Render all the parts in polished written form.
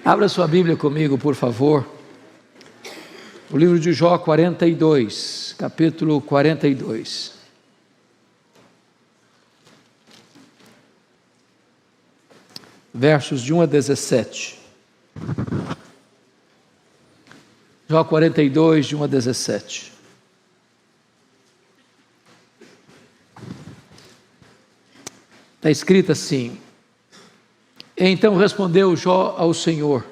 Abra sua Bíblia comigo, por favor. O livro de Jó 42, capítulo 42. Versos de 1 a 17. Jó 42, de 1 a 17. Está escrito assim: Então respondeu Jó ao Senhor: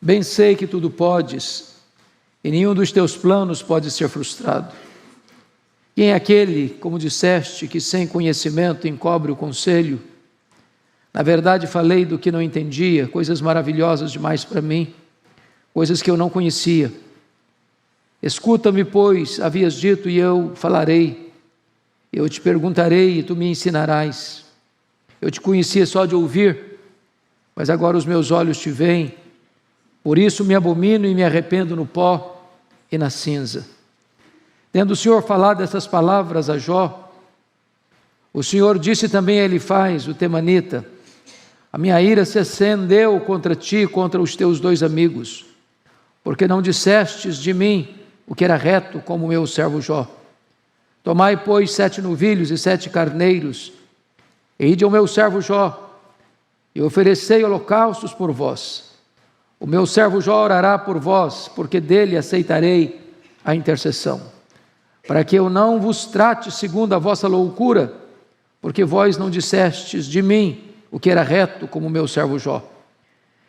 Bem sei que tudo podes, e nenhum dos teus planos pode ser frustrado. Quem é aquele, como disseste, que sem conhecimento encobre o conselho? Na verdade falei do que não entendia, coisas maravilhosas demais para mim, coisas que eu não conhecia. Escuta-me, pois, havias dito, e eu falarei. Eu te perguntarei e tu me ensinarás. Eu te conhecia só de ouvir, mas agora os meus olhos te veem. Por isso me abomino e me arrependo no pó e na cinza. Tendo o Senhor falado essas palavras a Jó, o Senhor disse também a Elifaz, o temanita: A minha ira se acendeu contra ti e contra os teus dois amigos, porque não dissestes de mim o que era reto, como o meu servo Jó. Tomai, pois, 7 novilhos e 7 carneiros, e ide ao meu servo Jó, e oferecei holocaustos por vós. O meu servo Jó orará por vós, porque dele aceitarei a intercessão, para que eu não vos trate segundo a vossa loucura, porque vós não dissestes de mim o que era reto, como o meu servo Jó.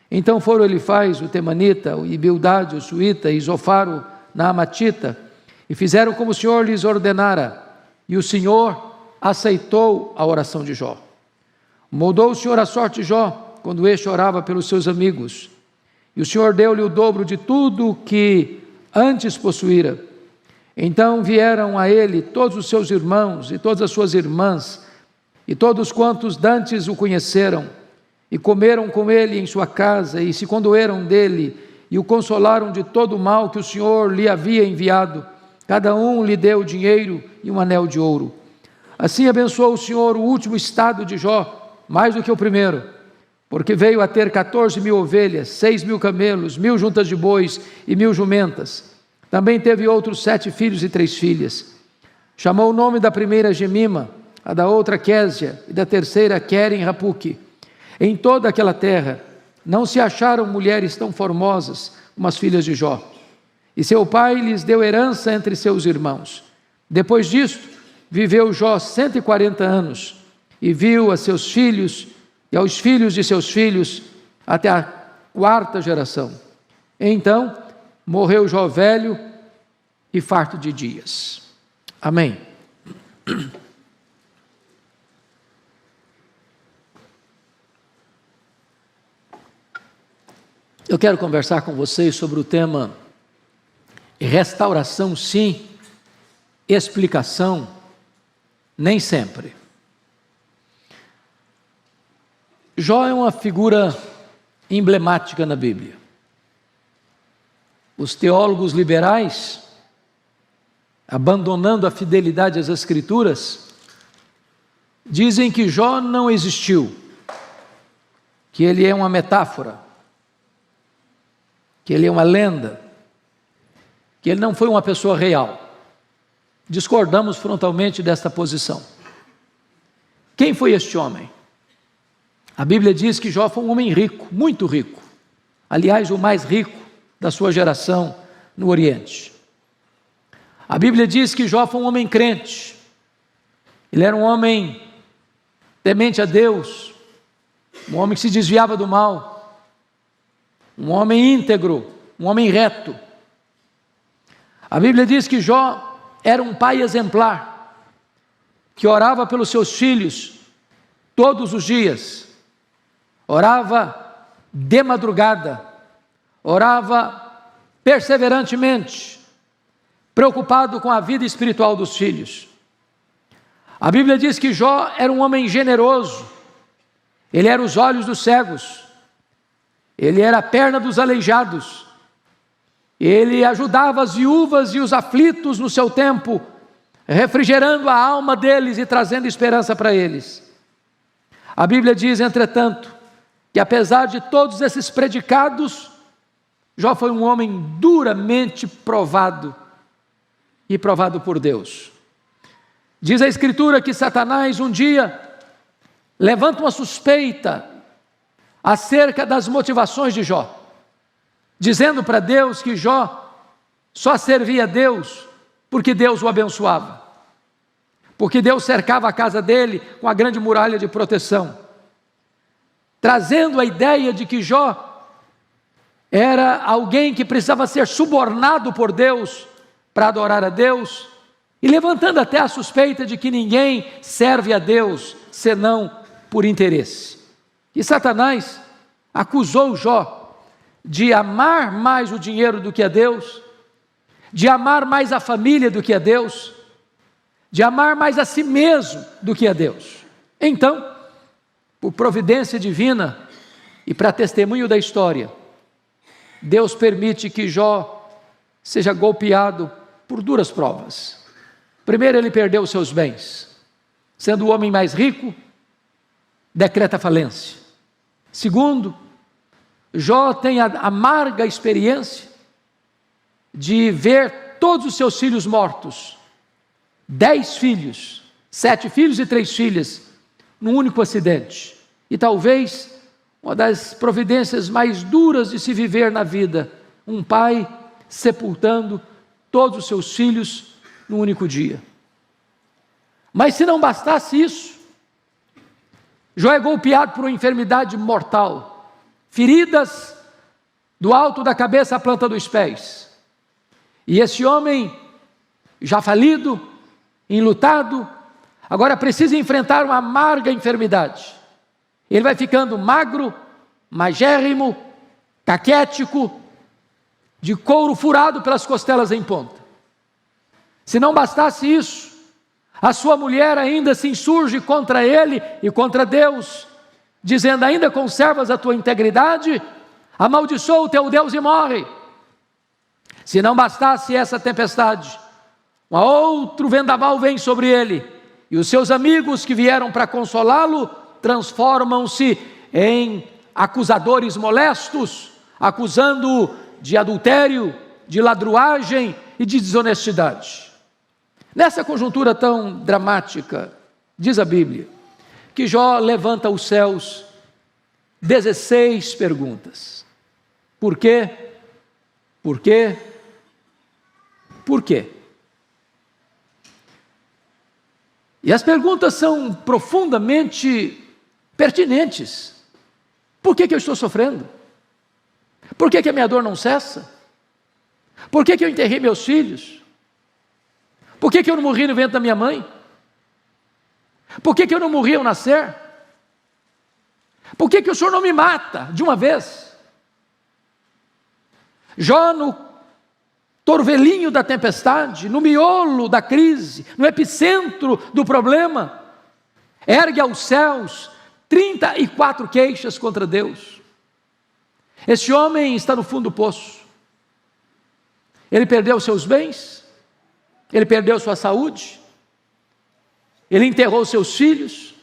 Então foram Elifaz, o temanita, e Bildade, o suíta, e Zofar, o naamatita, e fizeram como o Senhor lhes ordenara, e o Senhor aceitou a oração de Jó. Moldou o Senhor a sorte de Jó, quando este orava pelos seus amigos, e o Senhor deu-lhe o dobro de tudo que antes possuíra. Então vieram a ele todos os seus irmãos e todas as suas irmãs, e todos quantos dantes o conheceram, e comeram com ele em sua casa, e se condoeram dele, e o consolaram de todo o mal que o Senhor lhe havia enviado. Cada um lhe deu dinheiro e um anel de ouro. Assim abençoou o Senhor o último estado de Jó, mais do que o primeiro, porque veio a ter 14.000 ovelhas, 6.000 camelos, 1.000 juntas de bois e 1.000 jumentas. Também teve outros 7 filhos e 3 filhas. Chamou o nome da primeira Gemima, a da outra Késia, e da terceira Queren-Rapuque. Em toda aquela terra não se acharam mulheres tão formosas como as filhas de Jó. E seu pai lhes deu herança entre seus irmãos. Depois disto, viveu Jó 140 anos, e viu a seus filhos e aos filhos de seus filhos até a 4ª geração. Então morreu Jó velho e farto de dias. Amém. Eu quero conversar com vocês sobre o tema restauração sim, explicação nem sempre. Jó é uma figura emblemática na Bíblia. Os teólogos liberais, abandonando a fidelidade às Escrituras, dizem que Jó não existiu, que ele é uma metáfora, que ele é uma lenda, que ele não foi uma pessoa real. Discordamos frontalmente desta posição. Quem foi este homem? A Bíblia diz que Jó foi um homem rico, muito rico. Aliás, o mais rico da sua geração no Oriente. A Bíblia diz que Jó foi um homem crente. Ele era um homem temente a Deus, um homem que se desviava do mal, um homem íntegro, um homem reto. A Bíblia diz que Jó era um pai exemplar, que orava pelos seus filhos todos os dias, orava de madrugada, orava perseverantemente, preocupado com a vida espiritual dos filhos. A Bíblia diz que Jó era um homem generoso, ele era os olhos dos cegos, ele era a perna dos aleijados, ele ajudava as viúvas e os aflitos no seu tempo, refrigerando a alma deles e trazendo esperança para eles. A Bíblia diz, entretanto, que apesar de todos esses predicados, Jó foi um homem duramente provado, e provado por Deus. Diz a Escritura que Satanás um dia levanta uma suspeita acerca das motivações de Jó, dizendo para Deus que Jó só servia a Deus porque Deus o abençoava, porque Deus cercava a casa dele com a grande muralha de proteção, trazendo a ideia de que Jó era alguém que precisava ser subornado por Deus para adorar a Deus, e levantando até a suspeita de que ninguém serve a Deus senão por interesse. E Satanás acusou Jó de amar mais o dinheiro do que a Deus, de amar mais a família do que a Deus, de amar mais a si mesmo do que a Deus. Então, por providência divina e para testemunho da história, Deus permite que Jó seja golpeado por duras provas. Primeiro, ele perdeu os seus bens. Sendo o homem mais rico, decreta falência. Segundo, Jó tem a amarga experiência de ver todos os seus filhos mortos. 10 filhos, 7 filhos e 3 filhas, num único acidente. E talvez uma das providências mais duras de se viver na vida, um pai sepultando todos os seus filhos num único dia. Mas se não bastasse isso, Jó é golpeado por uma enfermidade mortal, feridas do alto da cabeça à planta dos pés. E esse homem, já falido, enlutado, agora precisa enfrentar uma amarga enfermidade. Ele vai ficando magro, magérrimo, caquético, de couro furado pelas costelas em ponta. Se não bastasse isso, a sua mulher ainda se insurge contra ele e contra Deus, dizendo: ainda conservas a tua integridade? Amaldiçoa o teu Deus e morre. Se não bastasse essa tempestade, um outro vendaval vem sobre ele, e os seus amigos que vieram para consolá-lo transformam-se em acusadores molestos, acusando-o de adultério, de ladruagem e de desonestidade. Nessa conjuntura tão dramática, diz a Bíblia, que Jó levanta aos céus 16 perguntas. Por quê? Por quê? Por quê? E as perguntas são profundamente pertinentes. Por que eu estou sofrendo? Por que a minha dor não cessa? Por que eu enterrei meus filhos? Por que eu não morri no ventre da minha mãe? Por que eu não morri ao nascer? Por que o Senhor não me mata de uma vez? Jó, no torvelinho da tempestade, no miolo da crise, no epicentro do problema, ergue aos céus 34 queixas contra Deus. Esse homem está no fundo do poço. Ele perdeu seus bens, ele perdeu sua saúde, ele enterrou seus filhos,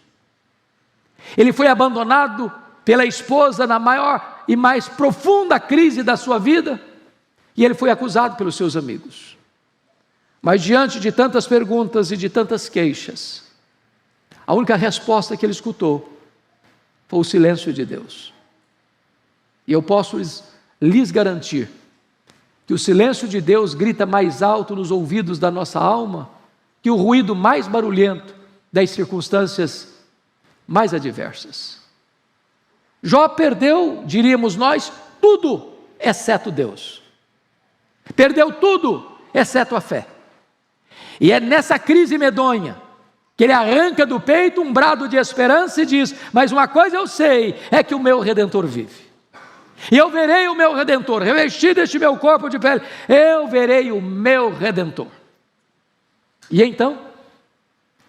ele foi abandonado pela esposa na maior e mais profunda crise da sua vida, e ele foi acusado pelos seus amigos. Mas diante de tantas perguntas e de tantas queixas, a única resposta que ele escutou foi o silêncio de Deus. E eu posso lhes garantir que o silêncio de Deus grita mais alto nos ouvidos da nossa alma que o ruído mais barulhento das circunstâncias mais adversas. Jó perdeu, diríamos nós, tudo exceto Deus. Perdeu tudo exceto a fé. E é nessa crise medonha que ele arranca do peito um brado de esperança e diz: mas uma coisa eu sei, é que o meu Redentor vive. E eu verei o meu Redentor, revestido este meu corpo de pele, eu verei o meu Redentor. E então,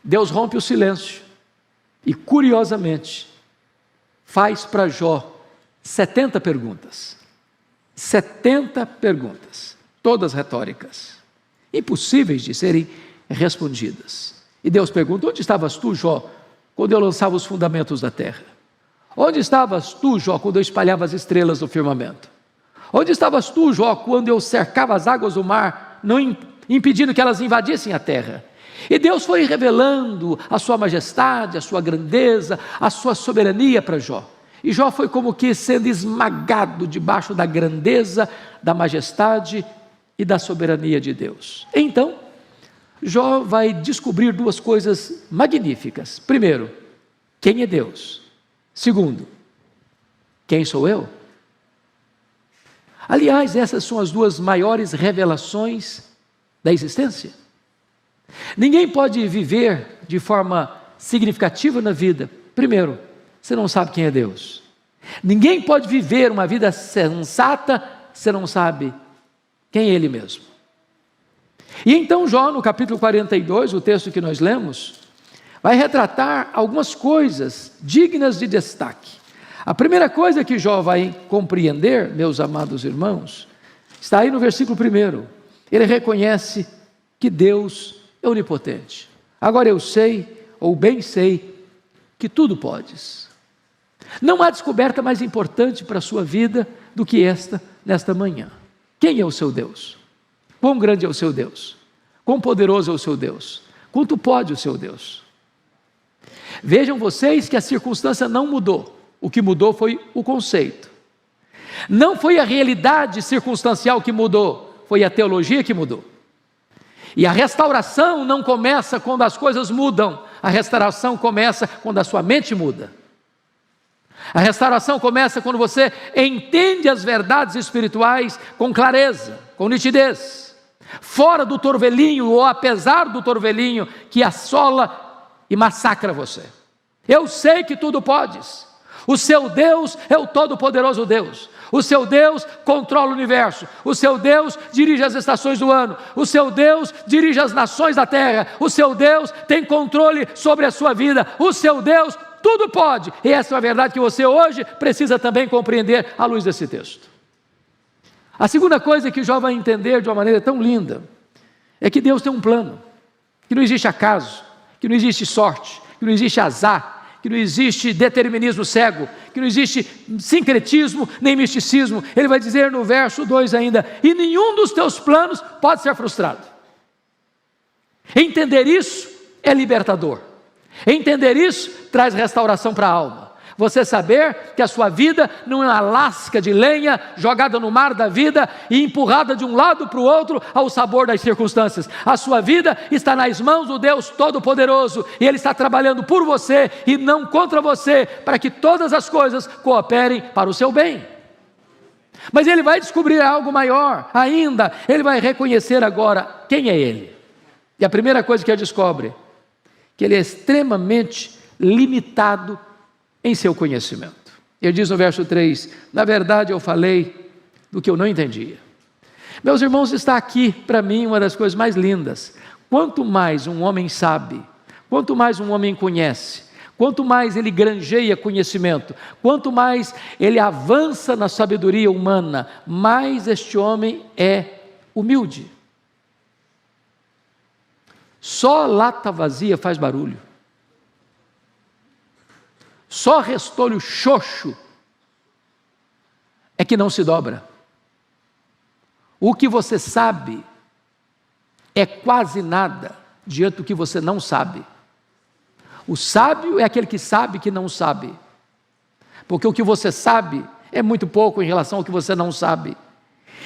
Deus rompe o silêncio e, curiosamente, faz para Jó 70 perguntas. 70 perguntas, todas retóricas, impossíveis de serem respondidas. E Deus pergunta: onde estavas tu, Jó, quando eu lançava os fundamentos da terra? Onde estavas tu, Jó, quando eu espalhava as estrelas no firmamento? Onde estavas tu, Jó, quando eu cercava as águas do mar, não impedindo que elas invadissem a terra? E Deus foi revelando a sua majestade, a sua grandeza, a sua soberania para Jó. E Jó foi como que sendo esmagado debaixo da grandeza, da majestade e da soberania de Deus. Então, Jó vai descobrir duas coisas magníficas. Primeiro, quem é Deus? Segundo, quem sou eu? Aliás, essas são as duas maiores revelações da existência. Ninguém pode viver de forma significativa na vida. Primeiro, você não sabe quem é Deus. Ninguém pode viver uma vida sensata, você não sabe quem é Ele mesmo. E então Jó, no capítulo 42, o texto que nós lemos, vai retratar algumas coisas dignas de destaque. A primeira coisa que Jó vai compreender, meus amados irmãos, está aí no versículo 1. Ele reconhece que Deus é onipotente. Agora eu sei, ou bem sei, que tudo podes. Não há descoberta mais importante para a sua vida do que esta, nesta manhã. Quem é o seu Deus? Quão grande é o seu Deus? Quão poderoso é o seu Deus? Quanto pode o seu Deus? Vejam vocês que a circunstância não mudou. O que mudou foi o conceito. Não foi a realidade circunstancial que mudou, foi a teologia que mudou. E a restauração não começa quando as coisas mudam, a restauração começa quando a sua mente muda. A restauração começa quando você entende as verdades espirituais com clareza, com nitidez, fora do torvelinho ou apesar do torvelinho que assola e massacra você. Eu sei que tudo podes. O seu Deus é o todo-poderoso Deus. O seu Deus controla o universo. O seu Deus dirige as estações do ano. O seu Deus dirige as nações da terra. O seu Deus tem controle sobre a sua vida. O seu Deus tudo pode. E essa é a verdade que você hoje precisa também compreender à luz desse texto. A segunda coisa que Jó vai entender de uma maneira tão linda é que Deus tem um plano, que não existe acaso, que não existe sorte, que não existe azar, que não existe determinismo cego, que não existe sincretismo nem misticismo. Ele vai dizer no verso 2 ainda: e nenhum dos teus planos pode ser frustrado. Entender isso é libertador. Entender isso traz restauração para a alma. Você saber que a sua vida não é uma lasca de lenha jogada no mar da vida e empurrada de um lado para o outro ao sabor das circunstâncias. A sua vida está nas mãos do Deus Todo-Poderoso e Ele está trabalhando por você e não contra você, para que todas as coisas cooperem para o seu bem. Mas ele vai descobrir algo maior ainda. Ele vai reconhecer agora quem é Ele. E a primeira coisa que ele descobre, que ele é extremamente limitado em seu conhecimento. Ele diz no verso 3, na verdade eu falei do que eu não entendia. Meus irmãos, está aqui para mim uma das coisas mais lindas. Quanto mais um homem sabe, quanto mais um homem conhece, quanto mais ele granjeia conhecimento, quanto mais ele avança na sabedoria humana, mais este homem é humilde. Só lata vazia faz barulho. Só restolho xoxo é que não se dobra. O que você sabe é quase nada diante do que você não sabe. O sábio é aquele que sabe que não sabe, porque o que você sabe é muito pouco em relação ao que você não sabe.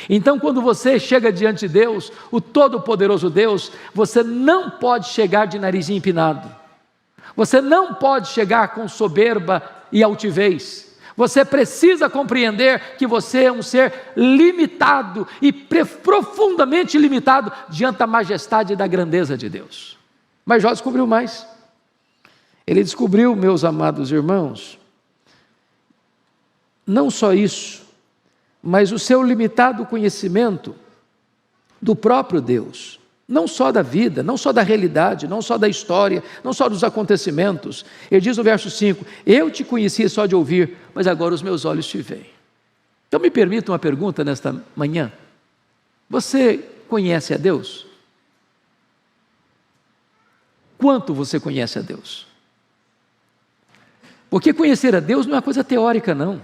Então, quando você chega diante de Deus, o Todo-Poderoso Deus, você não pode chegar de narizinho empinado. Você não pode chegar com soberba e altivez. Você precisa compreender que você é um ser limitado e profundamente limitado diante da majestade e da grandeza de Deus. Mas Jó descobriu mais. Ele descobriu, meus amados irmãos, não só isso, mas o seu limitado conhecimento do próprio Deus. Não só da vida, não só da realidade, não só da história, não só dos acontecimentos. Ele diz no verso 5, eu te conhecia só de ouvir, mas agora os meus olhos te veem. Então me permita uma pergunta nesta manhã. Você conhece a Deus? Quanto você conhece a Deus? Porque conhecer a Deus não é uma coisa teórica, não.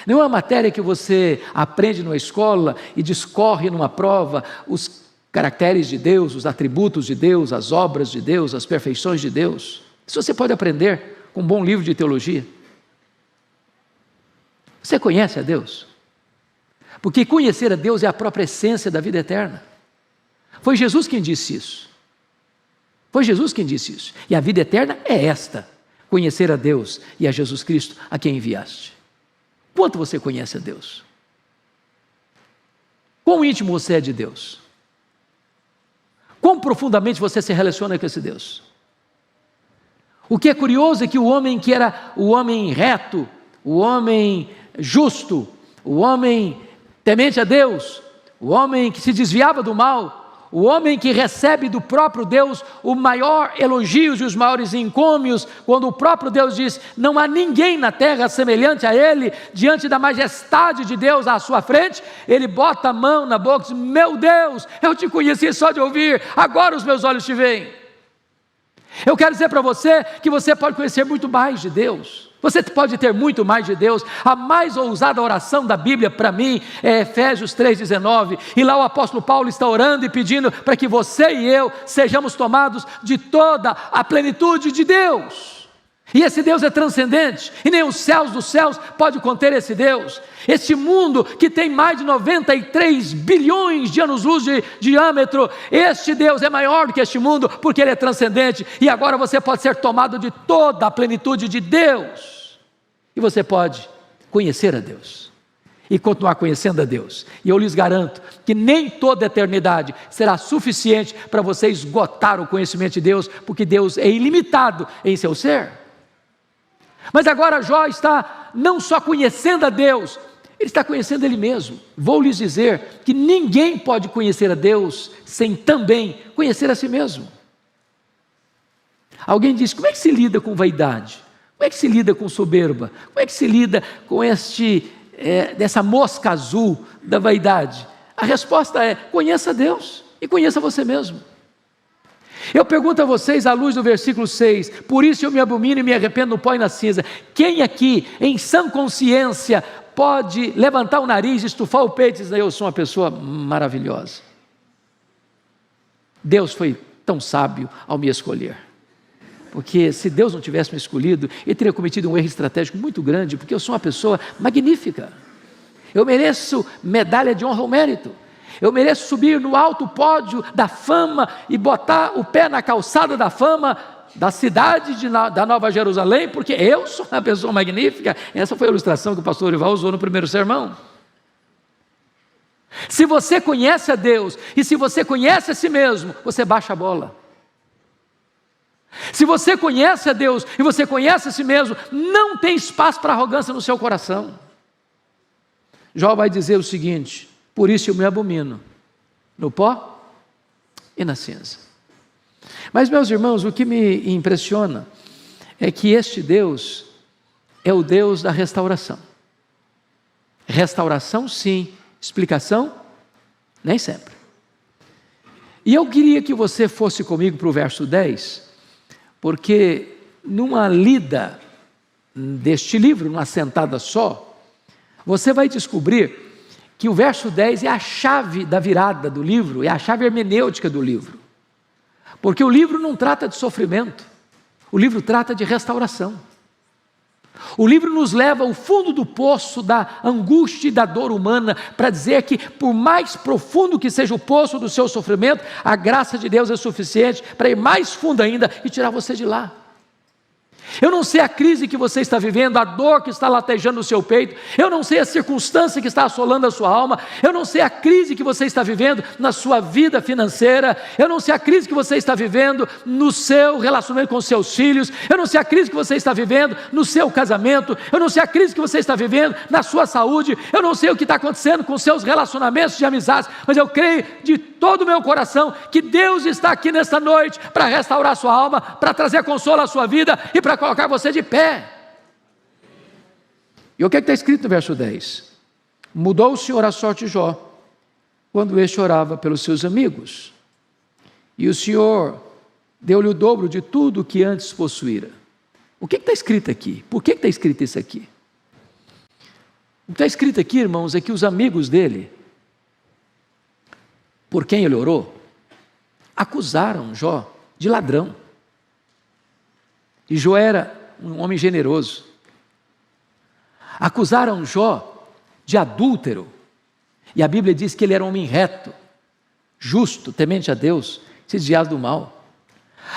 Não é uma matéria que você aprende numa escola e discorre numa prova os caracteres de Deus, os atributos de Deus, as obras de Deus, as perfeições de Deus. Isso você pode aprender com um bom livro de teologia. Você conhece a Deus? Porque conhecer a Deus é a própria essência da vida eterna. Foi Jesus quem disse isso. Foi Jesus quem disse isso. E a vida eterna é esta: conhecer a Deus e a Jesus Cristo, a quem enviaste. Quanto você conhece a Deus? Quão íntimo você é de Deus? Quão profundamente você se relaciona com esse Deus? O que é curioso é que o homem que era o homem reto, o homem justo, o homem temente a Deus, o homem que se desviava do mal, o homem que recebe do próprio Deus o maior elogios e os maiores encômios, quando o próprio Deus diz: não há ninguém na terra semelhante a ele, diante da majestade de Deus à sua frente, ele bota a mão na boca e diz: meu Deus, eu te conheci só de ouvir, agora os meus olhos te veem. Eu quero dizer para você que você pode conhecer muito mais de Deus. Você pode ter muito mais de Deus. A mais ousada oração da Bíblia para mim é Efésios 3,19, e lá o apóstolo Paulo está orando e pedindo para que você e eu sejamos tomados de toda a plenitude de Deus. E esse Deus é transcendente, e nem os céus dos céus pode conter esse Deus. Este mundo que tem mais de 93 bilhões de anos-luz de diâmetro, este Deus é maior do que este mundo, porque Ele é transcendente, e agora você pode ser tomado de toda a plenitude de Deus, e você pode conhecer a Deus, e continuar conhecendo a Deus. E eu lhes garanto que nem toda a eternidade será suficiente para você esgotar o conhecimento de Deus, porque Deus é ilimitado em seu ser. Mas agora Jó está não só conhecendo a Deus, ele está conhecendo ele mesmo. Vou lhes dizer que ninguém pode conhecer a Deus sem também conhecer a si mesmo. Alguém diz: como é que se lida com vaidade? Como é que se lida com soberba? Como é que se lida com dessa mosca azul da vaidade? A resposta é: conheça Deus e conheça você mesmo. Eu pergunto a vocês, à luz do versículo 6, por isso eu me abomino e me arrependo no pó e na cinza. Quem aqui, em sã consciência, pode levantar o nariz, estufar o peito e dizer: eu sou uma pessoa maravilhosa? Deus foi tão sábio ao me escolher. Porque se Deus não tivesse me escolhido, Ele teria cometido um erro estratégico muito grande, porque eu sou uma pessoa magnífica. Eu mereço medalha de honra ao mérito. Eu mereço subir no alto pódio da fama e botar o pé na calçada da fama da cidade da Nova Jerusalém, porque eu sou uma pessoa magnífica. Essa foi a ilustração que o pastor Ival usou no primeiro sermão. Se você conhece a Deus e se você conhece a si mesmo, você baixa a bola. Se você conhece a Deus e você conhece a si mesmo, não tem espaço para arrogância no seu coração. Jó vai dizer o seguinte: por isso eu me abomino no pó e na cinza. Mas, meus irmãos, o que me impressiona é que este Deus é o Deus da restauração. Restauração, sim. Explicação, nem sempre. E eu queria que você fosse comigo para o verso 10, porque numa lida deste livro, numa sentada só, você vai descobrir que o verso 10 é a chave da virada do livro, é a chave hermenêutica do livro. Porque o livro não trata de sofrimento, o livro trata de restauração. O livro nos leva ao fundo do poço da angústia e da dor humana, para dizer que, por mais profundo que seja o poço do seu sofrimento, a graça de Deus é suficiente para ir mais fundo ainda e tirar você de lá. Eu não sei a crise que você está vivendo, a dor que está latejando no seu peito, eu não sei a circunstância que está assolando a sua alma, eu não sei a crise que você está vivendo na sua vida financeira, eu não sei a crise que você está vivendo no seu relacionamento com os seus filhos, eu não sei a crise que você está vivendo no seu casamento, eu não sei a crise que você está vivendo na sua saúde, eu não sei o que está acontecendo com os seus relacionamentos de amizades, mas eu creio de todo o meu coração que Deus está aqui nesta noite para restaurar a sua alma, para trazer consolo à sua vida e para colocar você de pé. E o que está escrito no verso 10? Mudou o Senhor a sorte de Jó, quando este orava pelos seus amigos, e o Senhor deu-lhe o dobro de tudo o que antes possuíra. O que está escrito aqui? Por que está escrito isso aqui? O que está escrito aqui, irmãos, é que os amigos dele, por quem ele orou, acusaram Jó de ladrão. E Jó era um homem generoso. Acusaram Jó de adúltero. E a Bíblia diz que ele era um homem reto, justo, temente a Deus, se desviado do mal.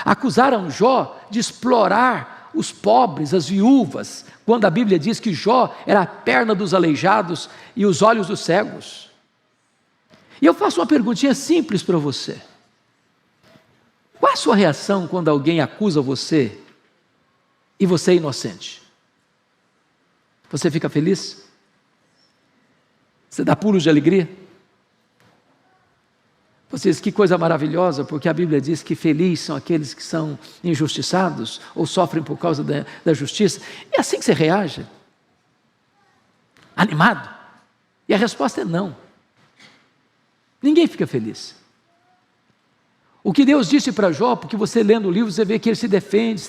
Acusaram Jó de explorar os pobres, as viúvas, quando a Bíblia diz que Jó era a perna dos aleijados e os olhos dos cegos. E eu faço uma perguntinha simples para você. Qual a sua reação quando alguém acusa você e você é inocente? Você fica feliz? Você dá pulos de alegria? Você diz, que coisa maravilhosa, porque a Bíblia diz que felizes são aqueles que são injustiçados ou sofrem por causa da justiça. É assim que você reage? Animado? E a resposta é não. Ninguém fica feliz. O que Deus disse para Jó, porque você lendo o livro, você vê que ele se defende,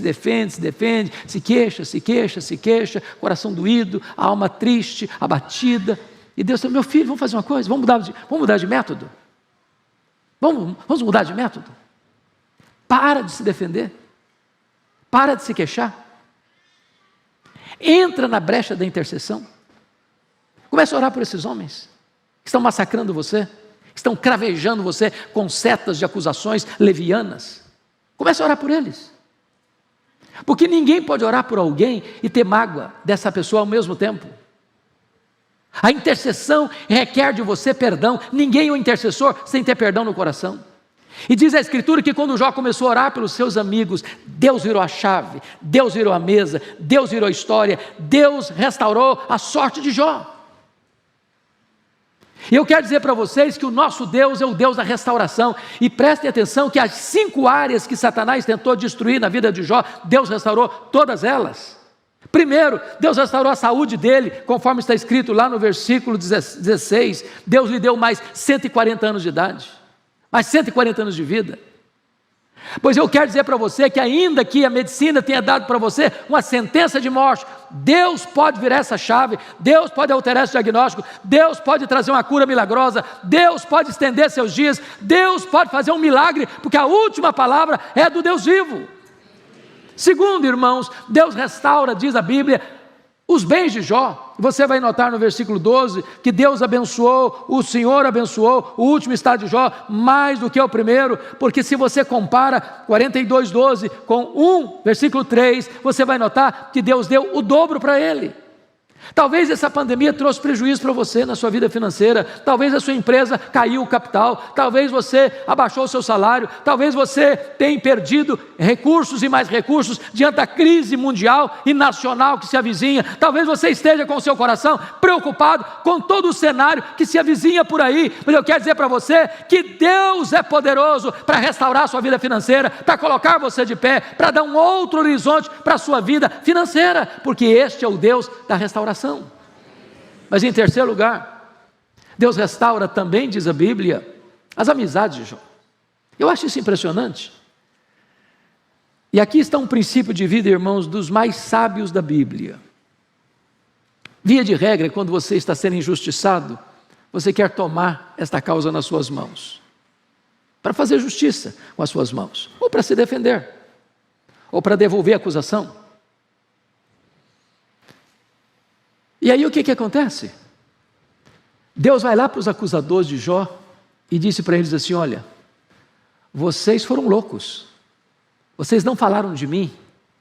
se queixa, coração doído, a alma triste, abatida. E Deus falou, meu filho, vamos fazer uma coisa, vamos mudar de método. Vamos mudar de método. Para de se defender. Para de se queixar. Entra na brecha da intercessão. Começa a orar por esses homens que estão massacrando você, que estão cravejando você com setas de acusações levianas. Comece a orar por eles. Porque ninguém pode orar por alguém e ter mágoa dessa pessoa ao mesmo tempo. A intercessão requer de você perdão. Ninguém é um intercessor sem ter perdão no coração. E diz a Escritura que quando Jó começou a orar pelos seus amigos, Deus virou a chave, Deus virou a mesa, Deus virou a história, Deus restaurou a sorte de Jó. E eu quero dizer para vocês que o nosso Deus é o Deus da restauração. E prestem atenção que as 5 áreas que Satanás tentou destruir na vida de Jó, Deus restaurou todas elas. Primeiro, Deus restaurou a saúde dele, conforme está escrito lá no versículo 16. Deus lhe deu mais 140 anos de idade, mais 140 anos de vida. Pois eu quero dizer para você que ainda que a medicina tenha dado para você uma sentença de morte, Deus pode virar essa chave, Deus pode alterar esse diagnóstico, Deus pode trazer uma cura milagrosa, Deus pode estender seus dias, Deus pode fazer um milagre, porque a última palavra é do Deus vivo. Segundo, irmãos, Deus restaura, diz a Bíblia, os bens de Jó. Você vai notar no versículo 12 que Deus abençoou, o Senhor abençoou o último estado de Jó mais do que o primeiro, porque se você compara 42:12 com 1, versículo 3, você vai notar que Deus deu o dobro para ele. Talvez essa pandemia trouxe prejuízo para você na sua vida financeira, talvez a sua empresa caiu o capital, talvez você abaixou o seu salário, talvez você tenha perdido recursos e mais recursos diante da crise mundial e nacional que se avizinha, talvez você esteja com o seu coração preocupado com todo o cenário que se avizinha por aí, mas eu quero dizer para você que Deus é poderoso para restaurar a sua vida financeira, para colocar você de pé, para dar um outro horizonte para a sua vida financeira, porque este é o Deus da restauração. Mas em terceiro lugar, Deus restaura também, diz a Bíblia, as amizades de Jó. Eu acho isso impressionante. E aqui está um princípio de vida, irmãos, dos mais sábios da Bíblia. Via de regra, quando você está sendo injustiçado, você quer tomar esta causa nas suas mãos, para fazer justiça com as suas mãos, ou para se defender, ou para devolver a acusação. E aí o que acontece? Deus vai lá para os acusadores de Jó e disse para eles assim, olha, vocês foram loucos, vocês não falaram de mim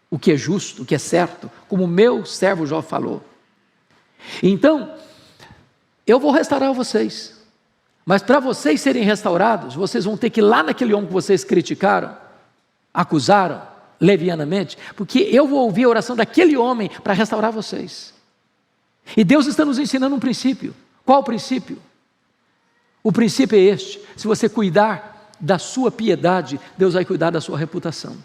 o que é justo, o que é certo, como o meu servo Jó falou. Então, eu vou restaurar vocês, mas para vocês serem restaurados, vocês vão ter que ir lá naquele homem que vocês criticaram, acusaram levianamente, porque eu vou ouvir a oração daquele homem para restaurar vocês. E Deus está nos ensinando um princípio. Qual o princípio? O princípio é este: se você cuidar da sua piedade, Deus vai cuidar da sua reputação.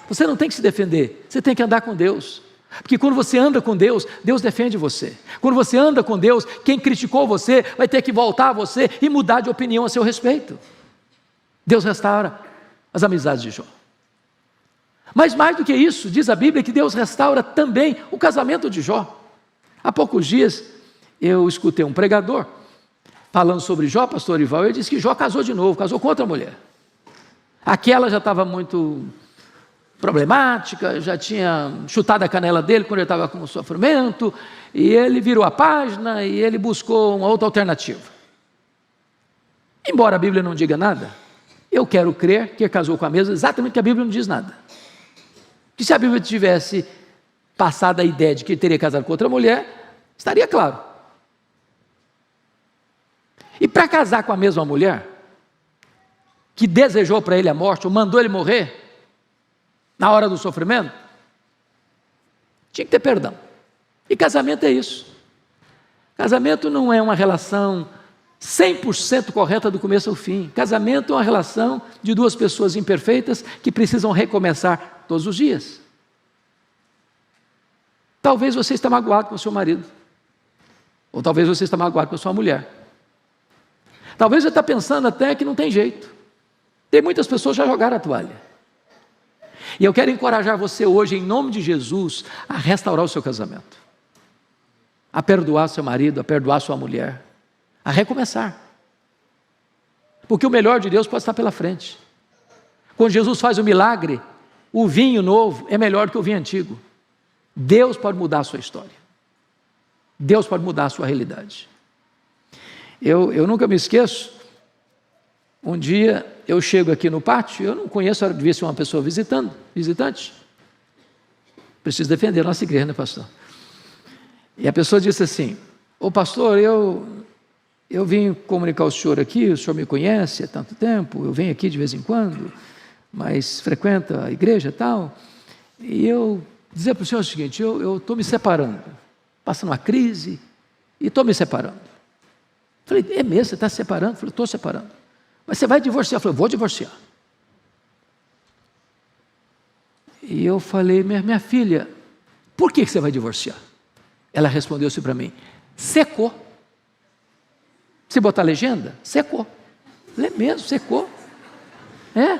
Você não tem que se defender, você tem que andar com Deus, porque quando você anda com Deus, Deus defende você. Quando você anda com Deus, quem criticou você vai ter que voltar a você e mudar de opinião a seu respeito. Deus restaura as amizades de Jó. Mas mais do que isso, diz a Bíblia que Deus restaura também o casamento de Jó. Há poucos dias eu escutei um pregador falando sobre Jó, pastor Ival, ele disse que Jó casou de novo, casou com outra mulher. Aquela já estava muito problemática, já tinha chutado a canela dele quando ele estava com sofrimento, e ele virou a página e ele buscou uma outra alternativa. Embora a Bíblia não diga nada, eu quero crer que ele casou com a mesma, exatamente porque a Bíblia não diz nada. Que se a Bíblia tivesse passado a ideia de que ele teria casado com outra mulher, estaria claro. E para casar com a mesma mulher, que desejou para ele a morte, ou mandou ele morrer, na hora do sofrimento, tinha que ter perdão. E casamento é isso. Casamento não é uma relação 100% correta do começo ao fim. Casamento é uma relação de duas pessoas imperfeitas que precisam recomeçar todos os dias. Talvez você está magoado com o seu marido, ou talvez você está magoado com a sua mulher. Talvez você está pensando até que não tem jeito. Tem muitas pessoas que já jogaram a toalha. E eu quero encorajar você hoje, em nome de Jesus, a restaurar o seu casamento, a perdoar seu marido, a perdoar sua mulher, a recomeçar. Porque o melhor de Deus pode estar pela frente. Quando Jesus faz o milagre, o vinho novo é melhor que o vinho antigo. Deus pode mudar a sua história. Deus pode mudar a sua realidade. Eu nunca me esqueço, um dia eu chego aqui no pátio, eu não conheço, devia ser uma pessoa visitante. Preciso defender a nossa igreja, né, pastor? E a pessoa disse assim: ô pastor, eu vim comunicar ao senhor aqui, o senhor me conhece há tanto tempo, eu venho aqui de vez em quando, mas frequenta a igreja e tal, e eu dizer para o senhor o seguinte: eu estou me separando, passando uma crise, e estou me separando. Falei: é mesmo, você está se separando? Falei: estou separando. Mas você vai divorciar? Falei: vou divorciar. E eu falei: minha filha, por que você vai divorciar? Ela respondeu assim para mim: secou. Se botar a legenda, secou. Falei: é mesmo, secou. É?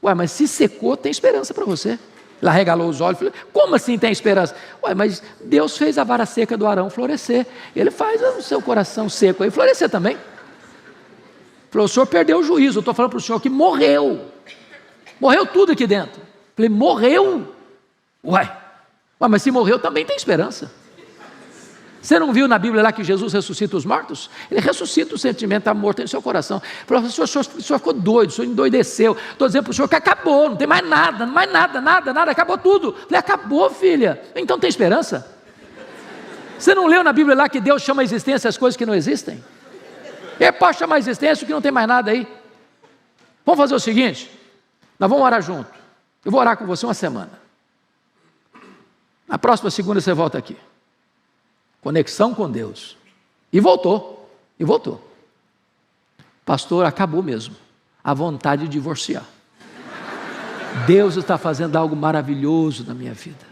Ué, mas se secou, tem esperança para você. Ela regalou os olhos, falou: como assim tem esperança? Ué, mas Deus fez a vara seca do Arão florescer. Ele faz o seu coração seco aí florescer também. Falou: o senhor perdeu o juízo, eu estou falando para o senhor que morreu. Morreu tudo aqui dentro. Falei: morreu? Ué, mas se morreu também tem esperança. Você não viu na Bíblia lá que Jesus ressuscita os mortos? Ele ressuscita o sentimento da morte no seu coração. Falou: o senhor ficou doido, o senhor endoideceu. Estou dizendo para o senhor que acabou, não tem mais nada, acabou tudo. Falei: acabou, filha. Então tem esperança? Você não leu na Bíblia lá que Deus chama a existência as coisas que não existem? Ele pode chamar a existência o que não tem mais nada aí. Vamos fazer o seguinte, nós vamos orar junto. Eu vou orar com você uma semana. Na próxima segunda você volta aqui. Conexão com Deus. E voltou. Pastor, acabou mesmo a vontade de divorciar. Deus está fazendo algo maravilhoso na minha vida.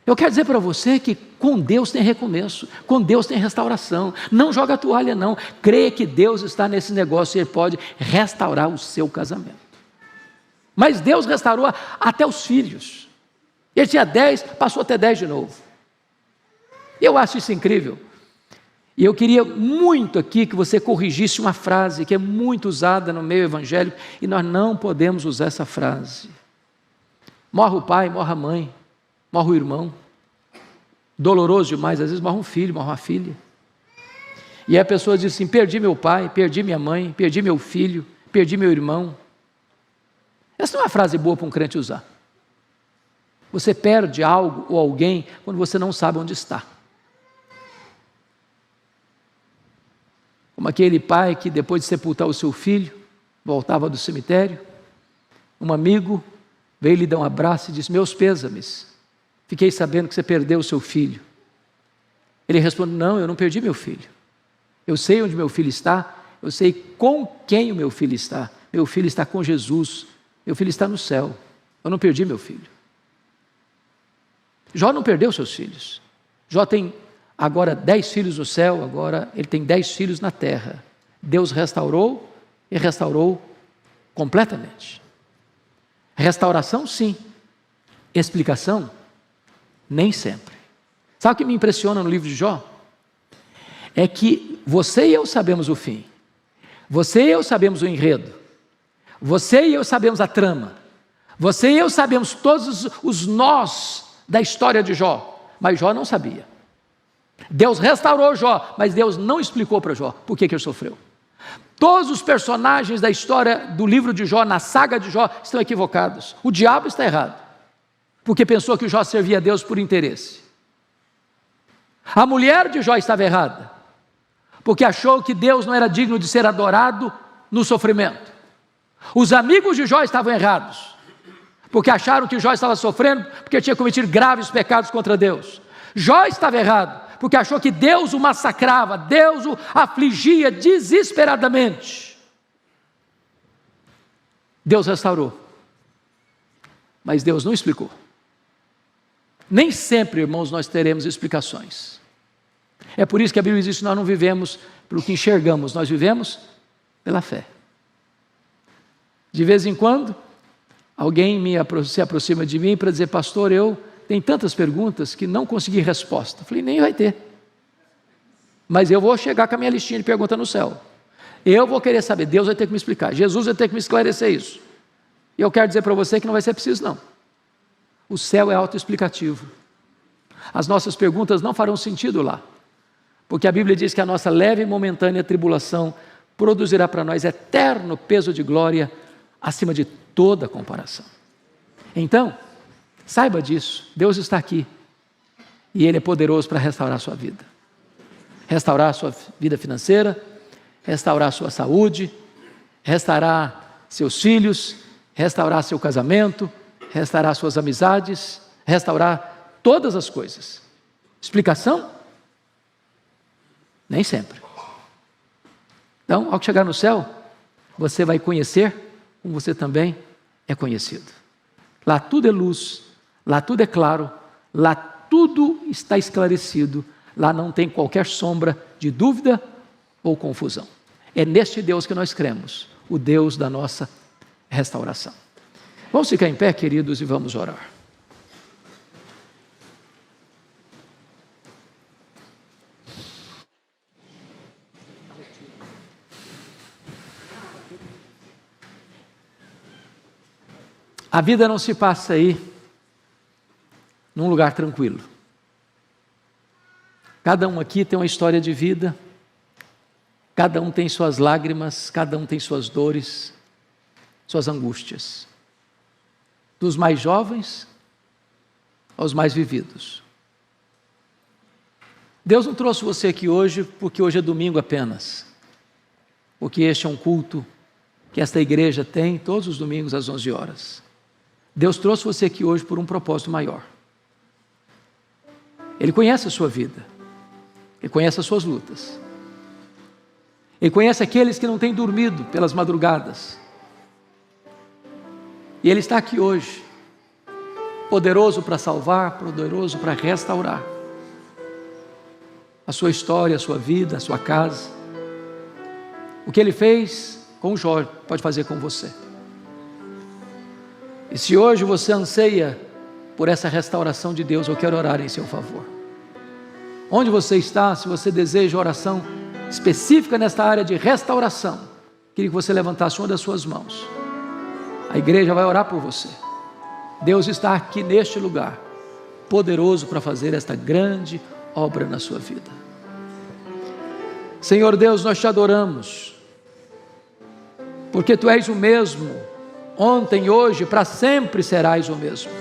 Eu quero dizer para você que com Deus tem recomeço, com Deus tem restauração. Não joga a toalha não, crê que Deus está nesse negócio e Ele pode restaurar o seu casamento. Mas Deus restaurou até os filhos. Ele tinha 10, passou até 10 de novo. Eu acho isso incrível. E eu queria muito aqui que você corrigisse uma frase que é muito usada no meio evangélico e nós não podemos usar essa frase. Morre o pai, morre a mãe, morre o irmão. Doloroso demais, às vezes morre um filho, morre uma filha. E a pessoa diz assim: perdi meu pai, perdi minha mãe, perdi meu filho, perdi meu irmão. Essa não é uma frase boa para um crente usar. Você perde algo ou alguém quando você não sabe onde está. Como aquele pai que depois de sepultar o seu filho, voltava do cemitério, um amigo veio lhe dar um abraço e disse: meus pêsames, fiquei sabendo que você perdeu o seu filho. Ele responde: não, eu não perdi meu filho. Eu sei onde meu filho está, eu sei com quem o meu filho está. Meu filho está com Jesus, meu filho está no céu. Eu não perdi meu filho. Jó não perdeu seus filhos. Jó tem agora 10 filhos no céu, agora ele tem 10 filhos na terra. Deus restaurou e restaurou completamente. Restauração, sim. Explicação, nem sempre. Sabe o que me impressiona no livro de Jó? É que você e eu sabemos o fim. Você e eu sabemos o enredo. Você e eu sabemos a trama. Você e eu sabemos todos os nós da história de Jó. Mas Jó não sabia. Deus restaurou Jó, mas Deus não explicou para Jó por que ele sofreu. Todos os personagens da história do livro de Jó, na saga de Jó, estão equivocados. O diabo está errado, porque pensou que Jó servia a Deus por interesse. A mulher de Jó estava errada, porque achou que Deus não era digno de ser adorado no sofrimento. Os amigos de Jó estavam errados, porque acharam que Jó estava sofrendo porque tinha cometido graves pecados contra Deus. Jó estava errado, porque achou que Deus o massacrava, Deus o afligia desesperadamente. Deus restaurou, mas Deus não explicou. Nem sempre, irmãos, nós teremos explicações. É por isso que a Bíblia diz que nós não vivemos pelo que enxergamos, nós vivemos pela fé. De vez em quando, alguém se aproxima de mim para dizer: pastor, eu tenho tantas perguntas que não consegui resposta. Eu falei: nem vai ter. Mas eu vou chegar com a minha listinha de perguntas no céu. Eu vou querer saber, Deus vai ter que me explicar, Jesus vai ter que me esclarecer isso. E eu quero dizer para você que não vai ser preciso, não. O céu é autoexplicativo. As nossas perguntas não farão sentido lá, porque a Bíblia diz que a nossa leve e momentânea tribulação produzirá para nós eterno peso de glória acima de toda comparação. Então, saiba disso, Deus está aqui e Ele é poderoso para restaurar a sua vida. Restaurar a sua vida financeira, restaurar a sua saúde, restaurar seus filhos, restaurar seu casamento, restaurar suas amizades, restaurar todas as coisas. Explicação? Nem sempre. Então, ao chegar no céu, você vai conhecer como você também é conhecido. Lá tudo é luz, lá tudo é claro, lá tudo está esclarecido, lá não tem qualquer sombra de dúvida ou confusão. É neste Deus que nós cremos, o Deus da nossa restauração. Vamos ficar em pé, queridos, e vamos orar. A vida não se passa aí num lugar tranquilo. Cada um aqui tem uma história de vida, cada um tem suas lágrimas, cada um tem suas dores, suas angústias. Dos mais jovens aos mais vividos. Deus não trouxe você aqui hoje porque hoje é domingo apenas, porque este é um culto que esta igreja tem todos os domingos às 11 horas. Deus trouxe você aqui hoje por um propósito maior. Ele conhece a sua vida, Ele conhece as suas lutas, Ele conhece aqueles que não têm dormido pelas madrugadas, e Ele está aqui hoje, poderoso para salvar, poderoso para restaurar a sua história, a sua vida, a sua casa. O que Ele fez com Jó, pode fazer com você. E se hoje você anseia por essa restauração de Deus, eu quero orar em seu favor. Onde você está, se você deseja oração específica nesta área de restauração, queria que você levantasse uma das suas mãos. A igreja vai orar por você. Deus está aqui neste lugar, poderoso para fazer esta grande obra na sua vida. Senhor Deus, nós te adoramos, porque Tu és o mesmo, ontem, hoje, para sempre serás o mesmo.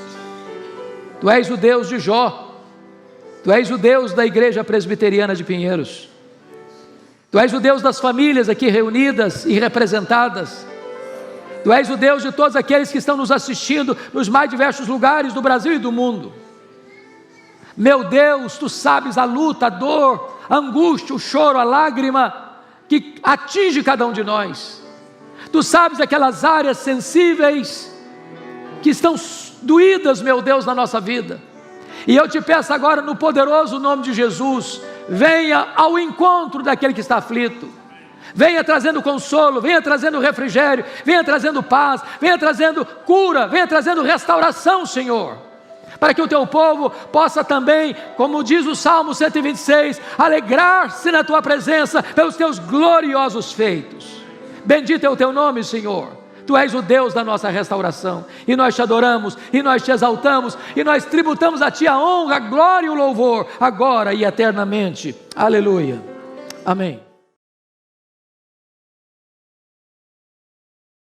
Tu és o Deus de Jó, Tu és o Deus da Igreja Presbiteriana de Pinheiros, Tu és o Deus das famílias aqui reunidas e representadas, Tu és o Deus de todos aqueles que estão nos assistindo nos mais diversos lugares do Brasil e do mundo. Meu Deus, Tu sabes a luta, a dor, a angústia, o choro, a lágrima que atinge cada um de nós. Tu sabes aquelas áreas sensíveis que estão doídas, meu Deus, na nossa vida. E eu te peço agora, no poderoso nome de Jesus, venha ao encontro daquele que está aflito. Venha trazendo consolo, venha trazendo refrigério, venha trazendo paz, venha trazendo cura, venha trazendo restauração, Senhor, para que o teu povo possa também, como diz o Salmo 126, alegrar-se na tua presença pelos teus gloriosos feitos. Bendito é o teu nome, Senhor. Tu és o Deus da nossa restauração, e nós te adoramos, e nós te exaltamos, e nós tributamos a ti a honra, a glória e o louvor, agora e eternamente. Aleluia. Amém.